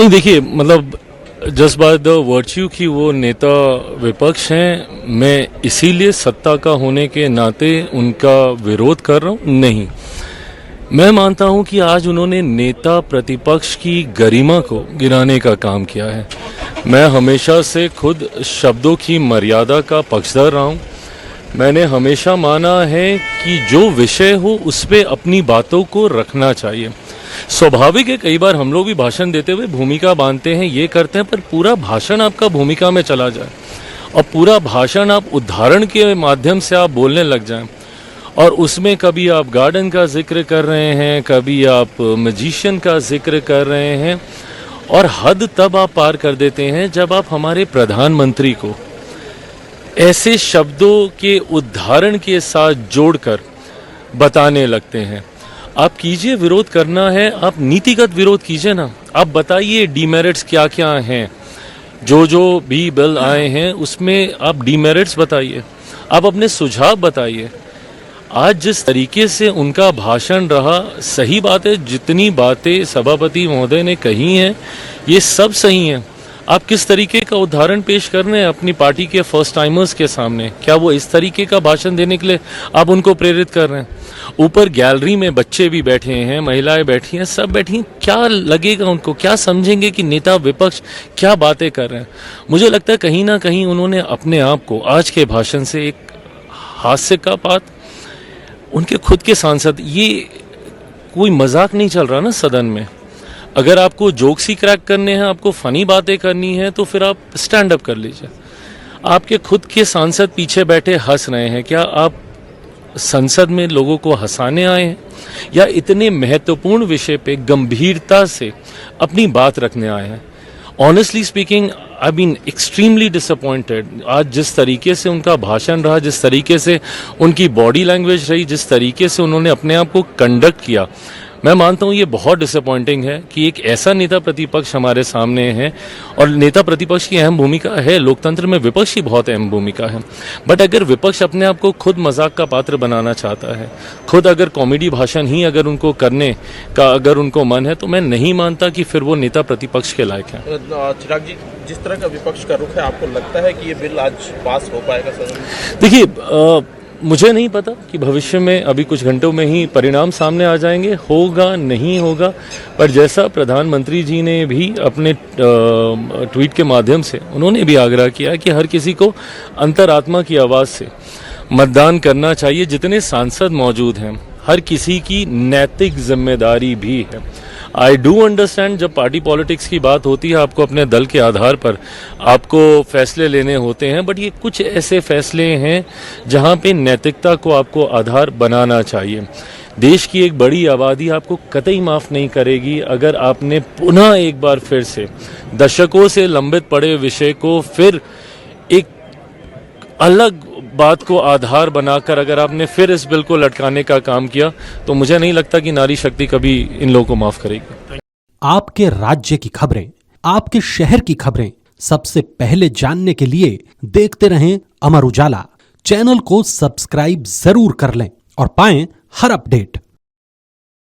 नहीं, देखिए, मतलब जस्ट बाय द वर्च्यू की वो नेता विपक्ष हैं, मैं इसीलिए सत्ता का होने के नाते उनका विरोध कर रहा हूँ? नहीं, मैं मानता हूँ कि आज उन्होंने नेता प्रतिपक्ष की गरिमा को गिराने का काम किया है। मैं हमेशा से खुद शब्दों की मर्यादा का पक्षधर रहा हूँ। मैंने हमेशा माना है कि जो विषय हो उस पे अपनी बातों को रखना चाहिए। स्वाभाविक है, कई बार हम लोग भी भाषण देते हुए भूमिका बांधते हैं, ये करते हैं, पर पूरा भाषण आपका भूमिका में चला जाए और पूरा भाषण आप उदाहरण के माध्यम से आप बोलने लग जाएं और उसमें कभी आप गार्डन का जिक्र कर रहे हैं, कभी आप मैजिशियन का जिक्र कर रहे हैं, और हद तब आप पार कर देते हैं जब आप हमारे प्रधानमंत्री को ऐसे शब्दों के उदाहरण के साथ जोड़कर बताने लगते हैं। आप कीजिए, विरोध करना है, आप नीतिगत विरोध कीजिए ना। आप बताइए डीमेरिट्स क्या क्या हैं, जो भी बिल आए हैं उसमें आप डीमेरिट्स बताइए, आप अपने सुझाव बताइए। आज जिस तरीके से उनका भाषण रहा, सही बात है, जितनी बातें सभापति महोदय ने कही हैं ये सब सही हैं। आप किस तरीके का उदाहरण पेश कर रहे हैं अपनी पार्टी के फर्स्ट टाइमर्स के सामने? क्या वो इस तरीके का भाषण देने के लिए आप उनको प्रेरित कर रहे हैं? ऊपर गैलरी में बच्चे भी बैठे हैं, महिलाएं बैठी हैं, सब बैठी हैं, क्या लगेगा उनको? क्या समझेंगे कि नेता विपक्ष क्या बातें कर रहे हैं? मुझे लगता है कहीं ना कहीं उन्होंने अपने आप को आज के भाषण से एक हास्य का पात, उनके खुद के सांसद, ये कोई मजाक नहीं चल रहा ना सदन में। अगर आपको जोक्स ही क्रैक करने हैं, आपको फनी बातें करनी है, तो फिर आप स्टैंड अप कर लीजिए। आपके खुद के सांसद पीछे बैठे हंस रहे हैं, क्या आप संसद में लोगों को हंसाने आए हैं या इतने महत्वपूर्ण विषय पे गंभीरता से अपनी बात रखने आए हैं? Honestly speaking, I been extremely disappointed. आज जिस तरीके से उनका भाषण रहा, जिस तरीके से उनकी बॉडी लैंग्वेज रही, जिस तरीके से उन्होंने अपने आप को कंडक्ट किया, मैं मानता हूँ ये बहुत डिसअपॉइंटिंग है कि एक ऐसा नेता प्रतिपक्ष हमारे सामने है। और नेता प्रतिपक्ष की अहम भूमिका है, लोकतंत्र में विपक्ष की बहुत अहम भूमिका है। बट अगर विपक्ष अपने आप को खुद मजाक का पात्र बनाना चाहता है, खुद अगर कॉमेडी भाषण ही अगर उनको करने का अगर उनको मन है, तो मैं नहीं मानता कि फिर वो नेता प्रतिपक्ष के लायक हैं। चिराग जी, जिस तरह का विपक्ष का रुख है, आपको लगता है कि ये बिल आज पास हो पाएगा सदन में? देखिए, मुझे नहीं पता कि भविष्य में अभी कुछ घंटों में ही परिणाम सामने आ जाएंगे, होगा नहीं होगा। पर जैसा प्रधानमंत्री जी ने भी अपने ट्वीट के माध्यम से उन्होंने भी आग्रह किया कि हर किसी को अंतरात्मा की आवाज़ से मतदान करना चाहिए। जितने सांसद मौजूद हैं, हर किसी की नैतिक जिम्मेदारी भी है। आई डू अंडरस्टैंड, जब पार्टी पॉलिटिक्स की बात होती है, आपको अपने दल के आधार पर आपको फैसले लेने होते हैं, बट ये कुछ ऐसे फैसले हैं जहां पे नैतिकता को आपको आधार बनाना चाहिए। देश की एक बड़ी आबादी आपको कतई माफ़ नहीं करेगी अगर आपने पुनः एक बार फिर से दशकों से लंबित पड़े विषय को फिर एक अलग बात को आधार बनाकर अगर आपने फिर इस बिल को लटकाने का काम किया, तो मुझे नहीं लगता कि नारी शक्ति कभी इन लोगों को माफ करेगी। आपके राज्य की खबरें, आपके शहर की खबरें सबसे पहले जानने के लिए देखते रहें अमर उजाला। चैनल को सब्सक्राइब जरूर कर लें और पाएं हर अपडेट।